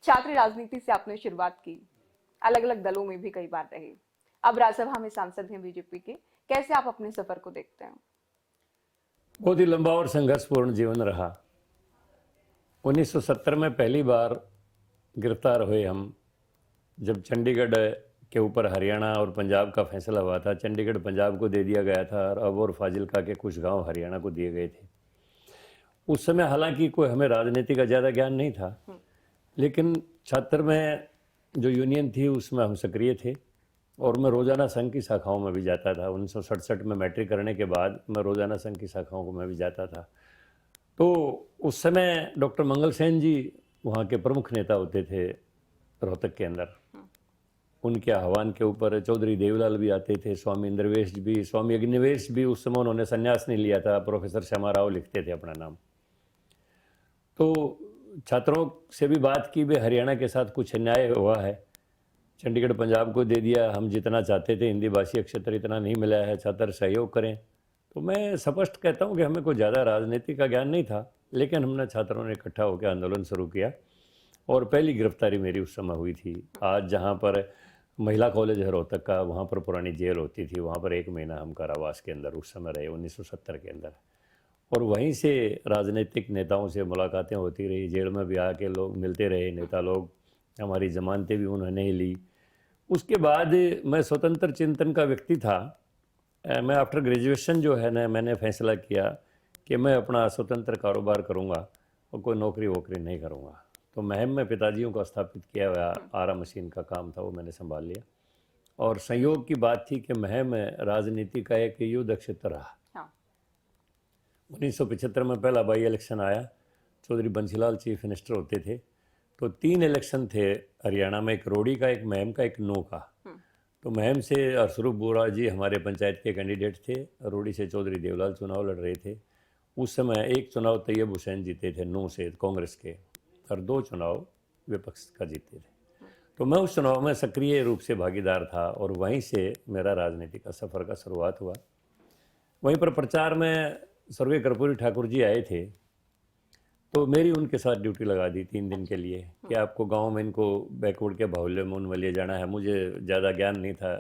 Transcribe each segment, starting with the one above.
छात्र राजनीति से आपने शुरुआत की, अलग अलग दलों में भी कई बार रहे, अब राज्यसभा में सांसद हैं बीजेपी के। कैसे आप अपने सफर को देखते हैं? बहुत ही लंबा और संघर्षपूर्ण जीवन रहा। 1970 में पहली बार गिरफ्तार हुए हम, जब चंडीगढ़ के ऊपर हरियाणा और पंजाब का फैसला हुआ था। चंडीगढ़ पंजाब को दे दिया गया था और अब और फाजिलका के कुछ गांव हरियाणा को दिए गए थे। उस समय हालांकि कोई हमें राजनीति का ज़्यादा ज्ञान नहीं था, लेकिन छात्र में जो यूनियन थी उसमें हम सक्रिय थे और मैं रोज़ाना संघ की शाखाओं में भी जाता था। 1967 में मैट्रिक करने के बाद मैं रोज़ाना संघ की शाखाओं को मैं भी जाता था। तो उस समय डॉक्टर मंगल सेन जी वहाँ के प्रमुख नेता होते थे रोहतक के अंदर। उनके आह्वान के ऊपर चौधरी देवलाल भी आते थे, स्वामी इंद्रवेश भी, स्वामी अग्निवेश भी। उस समय उन्होंने संन्यास नहीं लिया था, प्रोफेसर श्यामा राव लिखते थे अपना नाम। तो छात्रों से भी बात की, वे हरियाणा के साथ कुछ अन्याय हुआ है, चंडीगढ़ पंजाब को दे दिया, हम जितना चाहते थे हिंदी भाषी क्षेत्र इतना नहीं मिला है, छात्र सहयोग करें। तो मैं स्पष्ट कहता हूँ कि हमें कोई ज़्यादा राजनीति का ज्ञान नहीं था, लेकिन हमने छात्रों ने इकट्ठा होकर आंदोलन शुरू किया और पहली गिरफ्तारी मेरी उस समय हुई थी। आज जहाँ पर महिला कॉलेज है रोहतक का, वहाँ पर पुरानी जेल होती थी, वहाँ पर 1 महीना हम कारावास के अंदर उस समय रहे 1970 के अंदर। और वहीं से राजनीतिक नेताओं से मुलाकातें होती रही, जेल में भी आके लोग मिलते रहे, नेता लोग, हमारी जमानतें भी उन्होंने ही ली। उसके बाद मैं स्वतंत्र चिंतन का व्यक्ति था। मैं आफ्टर ग्रेजुएशन जो है ना, मैंने फैसला किया कि मैं अपना स्वतंत्र कारोबार करूंगा और कोई नौकरी वोकरी नहीं करूंगा। तो महम में पिताजियों का स्थापित किया हुआ आरा मशीन का काम था, वो मैंने संभाल लिया। और संयोग की बात थी कि महम राजनीति का एक युद्ध क्षेत्र रहा। 1975 में पहला बाई इलेक्शन आया, चौधरी बंसीलाल चीफ मिनिस्टर होते थे। तो 3 इलेक्शन थे हरियाणा में, एक रोडी का, एक महम का, एक नू का। तो महम से अरसरूप बोरा जी हमारे पंचायत के कैंडिडेट थे, रोडी से चौधरी देवलाल चुनाव लड़ रहे थे। उस समय एक चुनाव तैयब हुसैन जीते थे नू से कांग्रेस के, और 2 चुनाव विपक्ष का जीते थे। तो मैं उस चुनाव में सक्रिय रूप से भागीदार था और वहीं से मेरा राजनीति का सफ़र का शुरुआत हुआ। वहीं पर प्रचार में स्वर्गीय कर्पूरी ठाकुर जी आए थे, तो मेरी उनके साथ ड्यूटी लगा दी 3 दिन के लिए कि आपको गांव में इनको बैकवर्ड के बाहुल्य में उनमें ले जाना है। मुझे ज़्यादा ज्ञान नहीं था,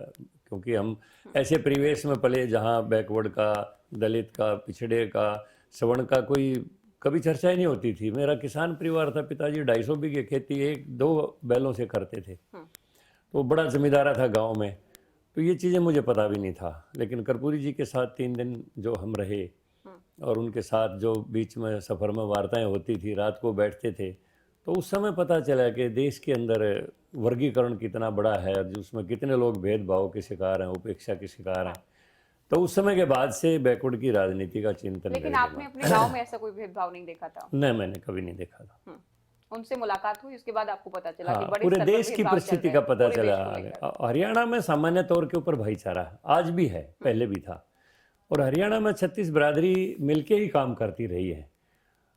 क्योंकि हम ऐसे परिवेश में पले जहां बैकवर्ड का, दलित का, पिछड़े का, सवर्ण का कोई कभी चर्चा ही नहीं होती थी। मेरा किसान परिवार था, पिताजी 250 बीघे खेती 1-2 बैलों से करते थे, तो बड़ा जमींदारा था गाँव में। तो ये चीज़ें मुझे पता भी नहीं था, लेकिन कर्पूरी जी के साथ 3 दिन जो हम रहे और उनके साथ जो बीच में सफ़र में वार्ताएं होती थी, रात को बैठते थे, तो उस समय पता चला कि देश के अंदर वर्गीकरण कितना बड़ा है और उसमें कितने लोग भेदभाव के शिकार हैं, उपेक्षा के शिकार हैं। तो उस समय के बाद से बैकवर्ड की राजनीति का चिंतन लेकिन मेरे आपने दिमाग अपने गांव में ऐसा कोई भेदभाव नहीं देखा था? नहीं, मैंने कभी नहीं देखा था। उनसे मुलाकात हुई, उसके बाद आपको पता चला कि हाँ, बड़े पूरे स्तर पर देश की भेदभाव चल परिस्थिति रहे का हैं, पता पूरे चला। देश को लेकर। हरियाणा में सामान्य तौर के ऊपर भाईचारा आज भी है, पहले भी था, और हरियाणा में 36 बिरादरी मिलके ही काम करती रही है।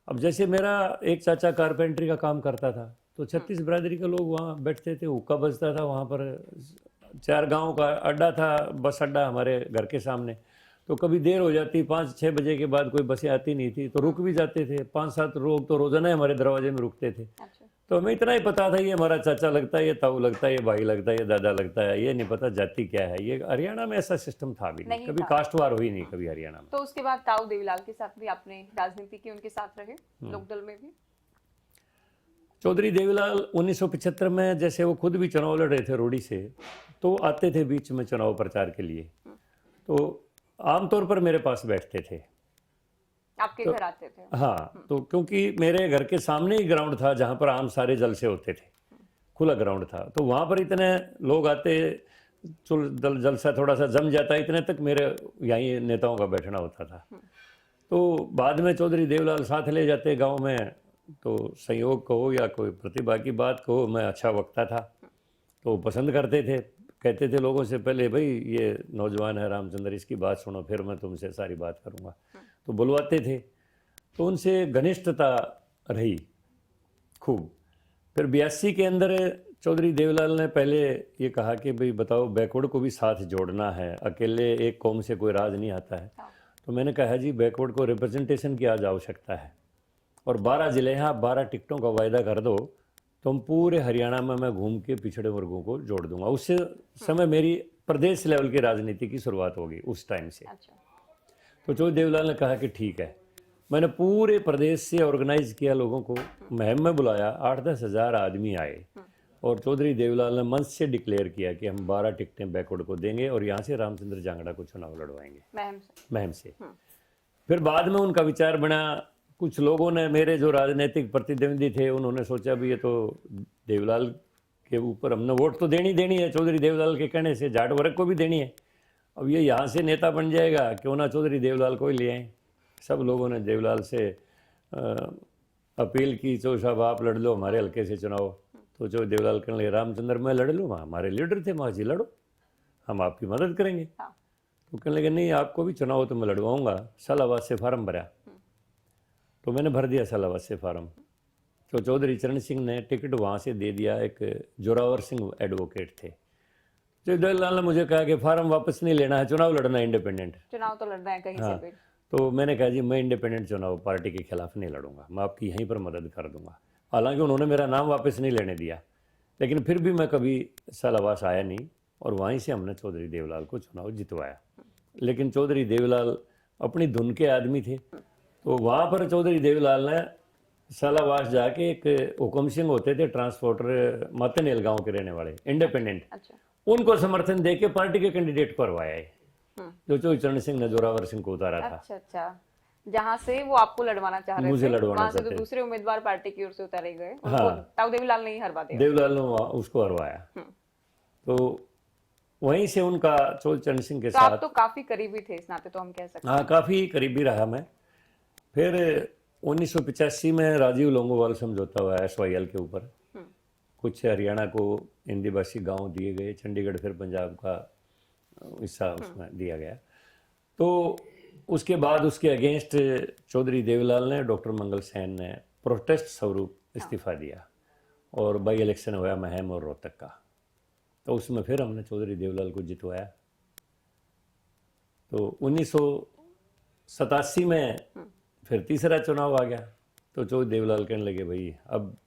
अब जैसे मेरा एक चाचा कारपेंटरी का काम करता था, तो 36 बिरादरी के लोग वहाँ बैठते थे, हुक्का बजता था वहाँ पर। 4 गांव का अड्डा था, बस अड्डा हमारे घर के सामने। तो कभी देर हो जाती, 5-6 बजे के बाद कोई बसें आती नहीं थी, तो रुक भी जाते थे। 5-7 लोग तो रोजाना ही हमारे दरवाजे में रुकते थे। अच्छा। तो हमें इतना ही पता था, ये हमारा चाचा लगता है, ये ताऊ लगता है, ये भाई लगता है, ये दादा लगता है, ये नहीं पता जाति क्या है। ये हरियाणा में ऐसा सिस्टम था भी नहीं, कभी था। कास्टवार हुई नहीं कभी हरियाणा में। तो उसके बाद ताऊ देवीलाल के साथ भी आपने राजनीति की, उनके साथ रहे लोकदल में भी? चौधरी देवीलाल 1975 में, जैसे वो खुद भी चुनाव लड़ रहे थे रोडी से, तो आते थे बीच में चुनाव प्रचार के लिए। तो आमतौर पर मेरे पास बैठते थे, आपके घर आते थे? हाँ, तो क्योंकि मेरे घर के सामने ही ग्राउंड था जहाँ पर आम सारे जलसे होते थे, खुला ग्राउंड था। तो वहाँ पर इतने लोग आते, जलसा थोड़ा सा जम जाता, इतने तक मेरे यहीं नेताओं का बैठना होता था। तो बाद में चौधरी देवलाल साथ ले जाते गांव में, तो संयोग कहो या कोई प्रतिभा की बात कहो, मैं अच्छा वक्ता था तो पसंद करते थे। कहते थे लोगों से पहले, भाई ये नौजवान है रामचंद्र, इसकी बात सुनो, फिर मैं तुमसे सारी बात करूँगा। तो बुलवाते थे, तो उनसे घनिष्ठता रही खूब। फिर 82 के अंदर चौधरी देवलाल ने पहले ये कहा कि भाई बताओ, बैकवर्ड को भी साथ जोड़ना है, अकेले एक कौम से कोई राज नहीं आता है। तो मैंने कहा जी, बैकवर्ड को रिप्रेजेंटेशन की आज आवश्यकता है, और 12 जिले हैं, आप 12 टिकटों का वायदा कर दो तो हम पूरे हरियाणा में मैं घूम के पिछड़े वर्गों को जोड़ दूंगा। उस समय मेरी प्रदेश लेवल की राजनीति की शुरुआत होगी उस टाइम से। अच्छा। तो चौधरी देवलाल ने कहा कि ठीक है। मैंने पूरे प्रदेश से ऑर्गेनाइज किया, लोगों को मुहिम में बुलाया, 8-10 हज़ार आदमी आए और चौधरी देवलाल ने मंच से डिक्लेयर किया कि हम 12 टिकटें बैकवर्ड को देंगे और यहाँ से रामचंद्र जांगड़ा को चुनाव लड़वाएंगे महम से। फिर बाद में उनका विचार बना, कुछ लोगों ने, मेरे जो राजनीतिक प्रतिद्वंदी थे, उन्होंने सोचा भी ये तो देवलाल के ऊपर हमने वोट तो देनी है, चौधरी देवलाल के कहने से जाट वर्ग को भी देनी है, अब ये यहाँ से नेता बन जाएगा, क्यों ना चौधरी देवलाल को ही ले आए। सब लोगों ने देवलाल से अपील की, चो साहब आप लड़ लो हमारे हल्के से चुनाव। तो चौधरी देवलाल कहने लगे रामचंद्र मैं लड़ लूँ, हमारे लीडर थे, माँ जी लड़ो, हम आपकी मदद करेंगे। तो कहने लगे नहीं आपको भी चुनाव तो मैं लड़वाऊँगा। सालाबाद से फार्म भरा, तो मैंने भर दिया सालाबाद से फार्म। तो चौधरी चरण सिंह ने टिकट वहाँ से दे दिया, एक जोरावर सिंह एडवोकेट थे। जो देवलाल ने मुझे कहा कि फार्म वापस नहीं लेना है, चुनाव लड़ना है, इंडिपेंडेंट चुनाव तो लड़ना है कहीं हाँ। से भी। तो मैंने कहा जी मैं इंडिपेंडेंट चुनाव पार्टी के खिलाफ नहीं लड़ूंगा, मैं आपकी यहीं पर मदद कर दूंगा। हालांकि उन्होंने मेरा नाम वापस नहीं लेने दिया, लेकिन फिर भी मैं कभी सालावास आया नहीं और वहीं से हमने चौधरी देवलाल को चुनाव जितवाया। लेकिन चौधरी देवलाल अपनी धुन के आदमी थे, तो वहाँ पर चौधरी देवलाल ने सालावास जाके, एक हुकुम सिंह होते थे ट्रांसपोर्टर मतनेल गांव के रहने वाले इंडिपेंडेंट, अच्छा। उनको समर्थन देके पार्टी के कैंडिडेट को हरवाया है, जो चौधरी चरण सिंह ने जोरावर सिंह को उतारा था। अच्छा अच्छा, जहाँ से वो आपको लड़वाना चाह रहे मुझे थे, लड़वाना वहाँ से तो चाहते। दूसरे उम्मीदवार पार्टी की ओर से उतारे गए, उनको हाँ। ताऊ देवीलाल ने ही हरवा दिया। देवलाल ने उसको हरवाया। तो वहीं से उनका चौधरी चरण सिंह के तो आप साथ, तो काफी करीबी थे इस नाते, तो हम कह सकते हैं। हाँ काफ़ी करीबी रहा मैं। फिर 1985 में राजीव लोंगोवाल समझौता हुआ SYL के ऊपर, कुछ हरियाणा को हिंदी भाषी गांव दिए गए, चंडीगढ़ फिर पंजाब का हिस्सा उसमें दिया गया। तो उसके बाद उसके अगेंस्ट चौधरी देवलाल ने, डॉक्टर मंगल सेन ने प्रोटेस्ट स्वरूप इस्तीफा दिया और बाई इलेक्शन हुआ महम और रोहतक का। तो उसमें फिर हमने चौधरी देवलाल को जितवाया। तो 1987 में फिर तीसरा चुनाव आ गया। तो चौधरी देवलाल कहने लगे भाई अब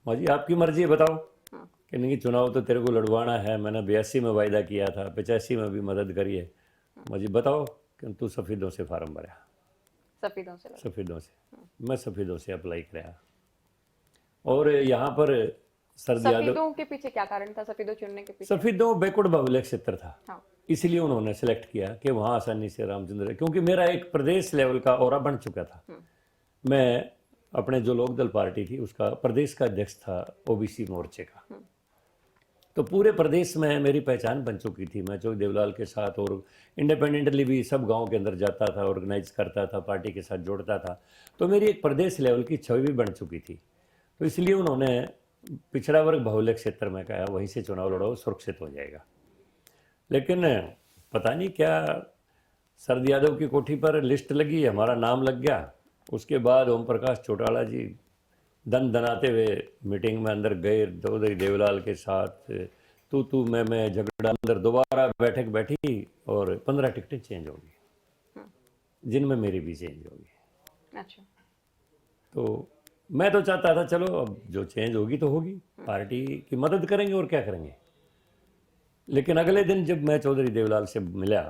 माँ जी आपकी मर्जी है, बताओ। कहने की चुनाव तो तेरे को लड़वाना है, मैंने 82 में वायदा किया था, 85 में भी मदद करी है, माँ जी बताओ कि तू सफ़ेदों से फार्म भरा। सफ़ेदों से मैं सफ़ेदों से अप्लाई कराया। और यहाँ पर सरद यादव, सफेदों के पीछे क्या कारण था, सफेदों चुनने के पीछे? सफ़ेदों बैकवर्ड बाहुल्य क्षेत्र था। हाँ। इसलिए उन्होंने सेलेक्ट किया कि वहाँ आसानी से रामचंद्र, क्योंकि मेरा एक प्रदेश लेवल का ऑरा बन चुका था। मैं अपने जो लोकदल पार्टी थी उसका प्रदेश का अध्यक्ष था, OBC मोर्चे का। तो पूरे प्रदेश में मेरी पहचान बन चुकी थी। मैं चौधरी देवलाल के साथ और इंडिपेंडेंटली भी सब गांव के अंदर जाता था, ऑर्गेनाइज करता था, पार्टी के साथ जोड़ता था। तो मेरी एक प्रदेश लेवल की छवि भी बन चुकी थी। तो इसलिए उन्होंने पिछड़ा वर्ग बाहुल्य क्षेत्र में कहा वहीं से चुनाव लड़ो, सुरक्षित हो जाएगा। लेकिन पता नहीं क्या सरद यादव की कोठी पर लिस्ट लगी, हमारा नाम लग गया। उसके बाद ओम प्रकाश चौटाला जी दन दनाते हुए मीटिंग में अंदर गए चौधरी देवलाल के साथ, तू मैं झगड़ा, अंदर दोबारा बैठक बैठी और 15 टिकटें चेंज होगी, जिनमें मेरी भी चेंज होगी। अच्छा। तो मैं तो चाहता था चलो अब जो चेंज होगी तो होगी, पार्टी की मदद करेंगे और क्या करेंगे। लेकिन अगले दिन जब मैं चौधरी देवलाल से मिला,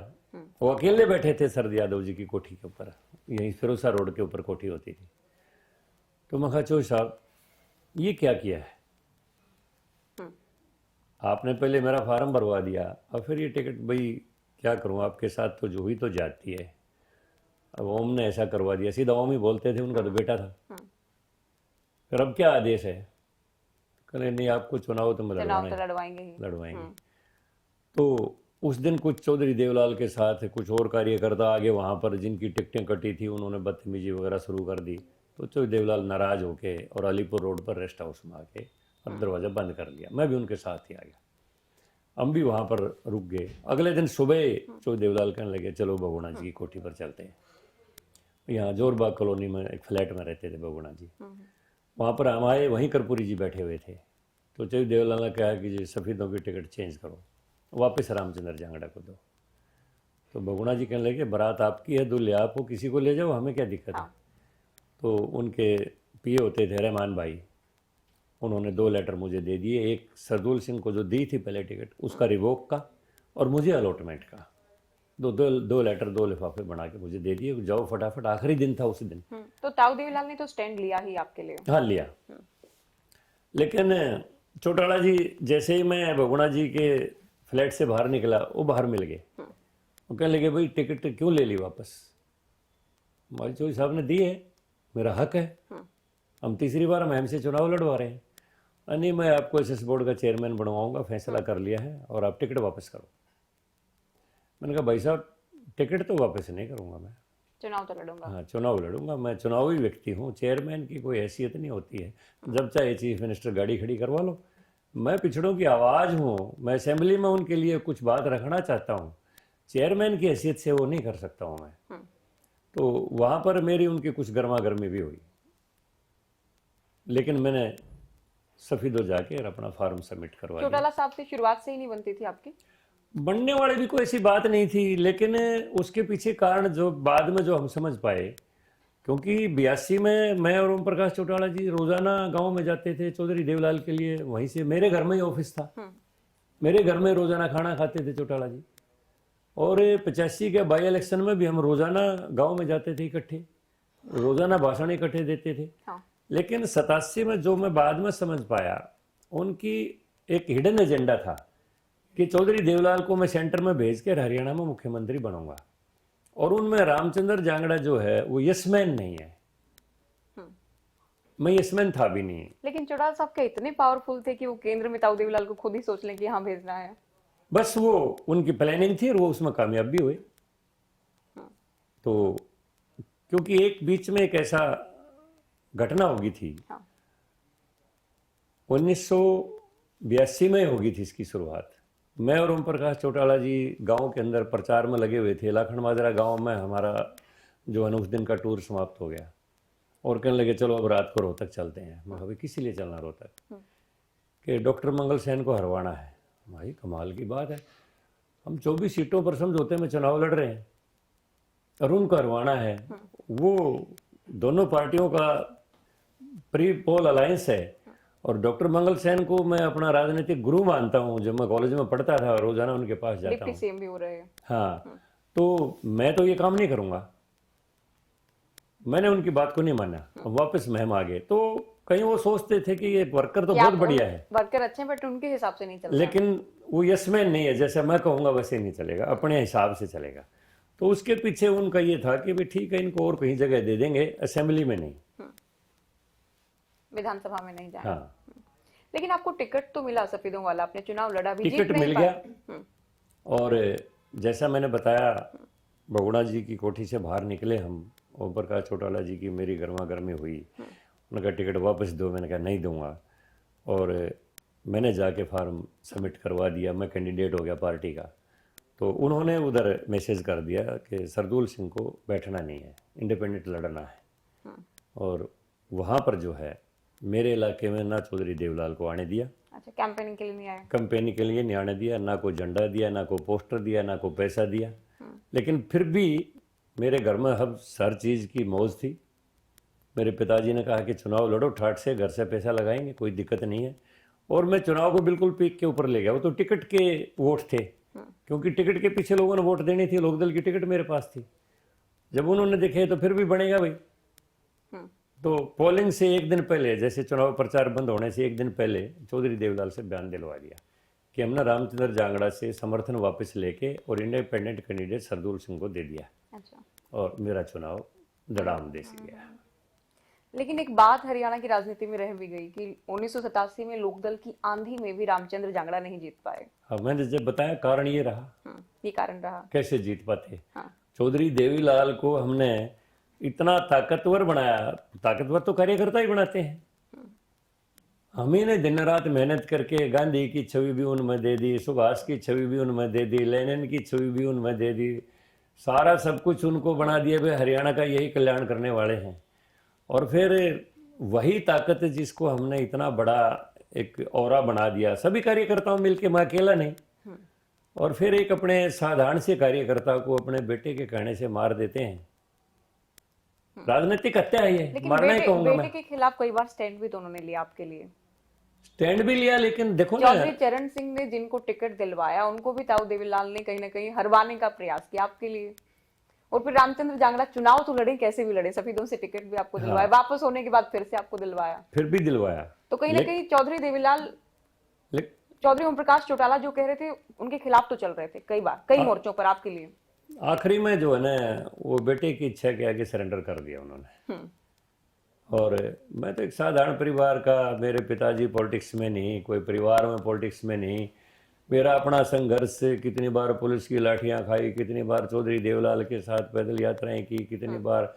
वो अकेले बैठे थे सरद यादव जी की कोठी के ऊपर, यहीं फिरोसा रोड के ऊपर कोठी होती थी। तो मैं कहा चौधरी साहब ये क्या किया है, आपने पहले मेरा फार्म भरवा दिया और फिर ये टिकट, भाई क्या करूं, आपके साथ तो जो हुई तो जाती है। अब ओम ने ऐसा करवा दिया, सीधा ओम ही बोलते थे, उनका तो बेटा था। फिर अब क्या आदेश है? कहले नहीं आपको चुनाव तो लड़वाएंगे। तो उस दिन कुछ चौधरी देवलाल के साथ कुछ और कार्यकर्ता आगे वहाँ पर जिनकी टिकटें कटी थी, उन्होंने बदतमीजी वगैरह शुरू कर दी। तो चौधरी देवलाल नाराज होके और अलीपुर रोड पर रेस्ट हाउस में आके और दरवाज़ा बंद कर दिया। मैं भी उनके साथ ही आ गया। हम भी वहाँ पर रुक गए। अगले दिन सुबह चौधरी देवलाल कहने लगे चलो बगुणा जी की कोठी पर चलते हैं। यहाँ जोरबाग कॉलोनी में एक फ्लैट में रहते थे बगुणा जी, वहाँ पर हम आए, वहीं कर्पूरी जी बैठे हुए थे। तो चौधरी देवलाल ने कहा कि जी सफ़ेदों की टिकट चेंज करो, वापस रामचंद्र जांगड़ा को दो। तो बगुणा जी कहने लगे बारात आपकी है, दूल्हे आप हो, किसी को ले जाओ, हमें क्या दिक्कत है। तो उनके पिए होते थे रहमान भाई, उन्होंने 2 लेटर मुझे दे दिए, एक सरदूल सिंह को जो दी थी पहले टिकट उसका रिवोक का और मुझे अलॉटमेंट का। दो लेटर 2 लिफाफे बना के मुझे दे दिए, जाओ फटाफट, आखिरी दिन था उसी दिन। तो ताऊ देवीलाल ने तो स्टैंड लिया ही आपके लिए। हाँ लिया, लेकिन चौटाला जी जैसे ही मैं भगुणा जी के फ्लैट से बाहर निकला वो बाहर मिल गए। वो कहने लगे भाई टिकट क्यों ले ली वापस? हमारी चौधरी साहब ने दी है, मेरा हक है, हम तीसरी बार हम से चुनाव लड़वा रहे हैं। नहीं, मैं आपको एसएस बोर्ड का चेयरमैन बनवाऊंगा, फैसला कर लिया है और आप टिकट वापस करो। मैंने कहा भाई साहब टिकट तो वापस नहीं करूंगा, मैं चुनाव तो लड़ूंगा। हाँ चुनाव लड़ूंगा, मैं चुनावी व्यक्ति हूँ, चेयरमैन की कोई हैसियत नहीं होती है, जब चाहे चीफ मिनिस्टर गाड़ी खड़ी करवा लो। मैं पिछड़ों की आवाज़ हूँ, मैं असेंबली में उनके लिए कुछ बात रखना चाहता हूँ, चेयरमैन की हैसियत से वो नहीं कर सकता हूँ मैं। तो वहाँ पर मेरी उनकी कुछ गर्मा गर्मी भी हुई, लेकिन मैंने सफीदो जाके और अपना फॉर्म सबमिट करवा दिया। चौटाला साहब से शुरुआत से ही नहीं बनती थी आपकी? बनने वाली भी कोई ऐसी बात नहीं थी, लेकिन उसके पीछे कारण जो बाद में जो हम समझ पाए, क्योंकि 82 में मैं और ओम प्रकाश चौटाला जी रोजाना गांव में जाते थे चौधरी देवलाल के लिए, वहीं से मेरे घर में ही ऑफिस था, मेरे घर में रोजाना खाना खाते थे चौटाला जी। और 85 के बाई इलेक्शन में भी हम रोजाना गांव में जाते थे इकट्ठे, रोजाना भाषण इकट्ठे देते थे। लेकिन 87 में जो मैं बाद में समझ पाया, उनकी एक हिडन एजेंडा था कि चौधरी देवलाल को मैं सेंटर में भेज कर हरियाणा में मुख्यमंत्री बनूंगा, और उनमें रामचंद्र जांगड़ा जो है वो यसमैन नहीं है, मैं यसमैन था भी नहीं। लेकिन चौटाला साहब के इतने पावरफुल थे कि वो केंद्र में ताऊ देवीलाल को खुद ही सोच लें कि हाँ भेजना है। बस वो उनकी प्लानिंग थी और वो उसमें कामयाब भी हुए। तो क्योंकि एक बीच में एक ऐसा घटना होगी थी, 1982 में होगी थी इसकी शुरुआत। मैं और ओम प्रकाश चौटाला जी गांव के अंदर प्रचार में लगे हुए थे। लाखन माजरा गांव में हमारा जो है उस दिन का टूर समाप्त हो गया और कहने लगे चलो अब रात को रोहतक चलते हैं। मैं भाई किसी लिए चलना रोहतक? कि डॉक्टर मंगल सेन को हरवाना है। भाई कमाल की बात है, हम 24 सीटों पर समझौते में चुनाव लड़ रहे हैं और उनको हरवाना है। वो दोनों पार्टियों का प्री पोल अलायंस है और डॉक्टर मंगल सेन को मैं अपना राजनीतिक गुरु मानता हूँ। जब मैं कॉलेज में पढ़ता था रोजाना उनके पास जाता डिप्टी हूँ। सीएम भी हो रहे हैं। हाँ, तो मैं तो ये काम नहीं करूंगा। मैंने उनकी बात को नहीं माना, वापस महम आ गए। तो कहीं वो सोचते थे कि ये वर्कर तो बहुत बढ़िया है, वर्कर अच्छे हैं, बट उनके हिसाब से नहीं चलता। लेकिन वो यसमैन नहीं है, जैसे मैं कहूँगा वैसे नहीं चलेगा, अपने हिसाब से चलेगा। तो उसके पीछे उनका ये था कि भाई ठीक है इनको और कहीं जगह दे देंगे, असेंबली में नहीं, विधानसभा में नहीं जाएगा। हाँ। लेकिन आपको टिकट तो मिला सफेदों वाला, आपने चुनाव लड़ा भी, टिकट मिल गया। और जैसा मैंने बताया, बगुड़ा जी की कोठी से बाहर निकले हम, ओम प्रकाश चौटाला जी की मेरी गर्मा गर्मी हुई। उन्होंने कहा टिकट वापस दो, मैंने कहा नहीं दूंगा। और मैंने जाके फार्म सबमिट करवा दिया, मैं कैंडिडेट हो गया पार्टी का। तो उन्होंने उधर मैसेज कर दिया कि सरदूल सिंह को बैठना नहीं है, इंडिपेंडेंट लड़ना है। और वहाँ पर जो है मेरे इलाके में ना चौधरी देवलाल को आने दिया। अच्छा, कैंपेनिंग के लिए नहीं आए? कैंपेनिंग के लिए नहीं आने दिया, ना कोई झंडा दिया, ना कोई पोस्टर दिया, ना कोई पैसा दिया। लेकिन फिर भी मेरे घर में हर चीज़ की मौज थी। मेरे पिताजी ने कहा कि चुनाव लड़ो ठाट से, घर से पैसा लगाएंगे, कोई दिक्कत नहीं है। और मैं चुनाव को बिल्कुल पीक के ऊपर ले गया। वो तो टिकट के वोट थे, क्योंकि टिकट के पीछे लोगों ने वोट देनी थी, लोकदल की टिकट मेरे पास थी। जब उन्होंने देखे तो फिर भी बनेगा भाई। तो पोलिंग से एक दिन पहले, जैसे चुनाव प्रचार बंद होने से एक दिन पहले, चौधरी देवलाल से बयान दिलवा दिया कि हमने रामचंद्र जांगड़ा से समर्थन वापस लेके और इंडिपेंडेंट कैंडिडेट सरदूल सिंह को दे दिया। अच्छा। और मेरा चुनाव दड़ाम दे सी गया। लेकिन एक बात हरियाणा की राजनीति में रह भी गई कि 1987 में लोकदल की आंधी में भी रामचंद्र जांगड़ा नहीं जीत पाए। हाँ, मैंने जब बताया कारण ये रहा। ये कारण रहा। कैसे जीत पाते? चौधरी देवीलाल को हमने इतना ताकतवर बनाया। ताकतवर तो कार्यकर्ता ही बनाते हैं। हमें ने दिन रात मेहनत करके गांधी की छवि भी उनमें दे दी, सुभाष की छवि भी उनमें दे दी, लेनिन की छवि भी उनमें दे दी, सारा सब कुछ उनको बना दिया। वे हरियाणा का यही कल्याण करने वाले हैं। और फिर वही ताकत जिसको हमने इतना बड़ा एक औरा बना दिया, सभी कार्यकर्ताओं मिलके, मैं अकेला नहीं, और फिर एक अपने साधारण से कार्यकर्ता को अपने बेटे के कहने से मार देते हैं। राजनीतिक हत्या है ये, मारना ही कहूंगा मैं। बेटे के खिलाफ कई बार स्टैंड भी तो उन्होंने लिया आपके लिए। स्टैंड भी लिया, लेकिन देखो ना, चौधरी चरण सिंह ने जिनको टिकट दिलवाया उनको भी ताऊ देवीलाल ने कहीं ना कहीं हरवाने का प्रयास किया आपके लिए। और फिर रामचंद्र जांगड़ा चुनाव तो लड़े, कैसे भी लड़े, सफेदों से टिकट भी आपको दिलवाया, हाँ, वापस होने के बाद फिर से आपको दिलवाया। फिर भी दिलवाया। तो कहीं ना ले, कहीं चौधरी देवीलाल, ले, चौधरी ओम प्रकाश चौटाला जो कह रहे थे उनके खिलाफ तो चल रहे थे कई बार, कई मोर्चों पर आपके लिए। आखिरी में जो है ना, वो बेटे की इच्छा के आगे सरेंडर कर दिया उन्होंने। और मैं तो एक साधारण परिवार का, मेरे पिताजी पॉलिटिक्स में नहीं, कोई परिवार में पॉलिटिक्स में नहीं, मेरा अपना संघर्ष, कितनी बार पुलिस की लाठियां खाई, कितनी बार चौधरी देवलाल के साथ पैदल यात्राएं की, कितनी बार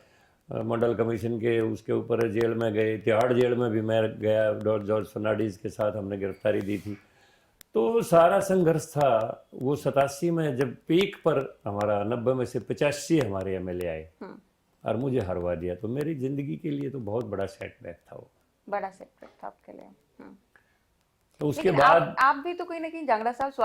मंडल कमीशन के उसके ऊपर जेल में गए, तिहाड़ जेल में भी मैं गया, जॉर्ज फर्नांडीज के साथ हमने गिरफ्तारी दी थी। तो सारा संघर्ष था। वो 87 में जब पीक पर हमारा, 90 में से 85 हमारे एमएलए आए और मुझे हरवा दिया, तो मेरी जिंदगी के लिए तो बहुत बड़ा सेटबैक था वो। बड़ा सेटबैक था आपके लिए। तो उसके लेकिन बाद आप भी तो कहीं ना कहीं जांगड़ा साहब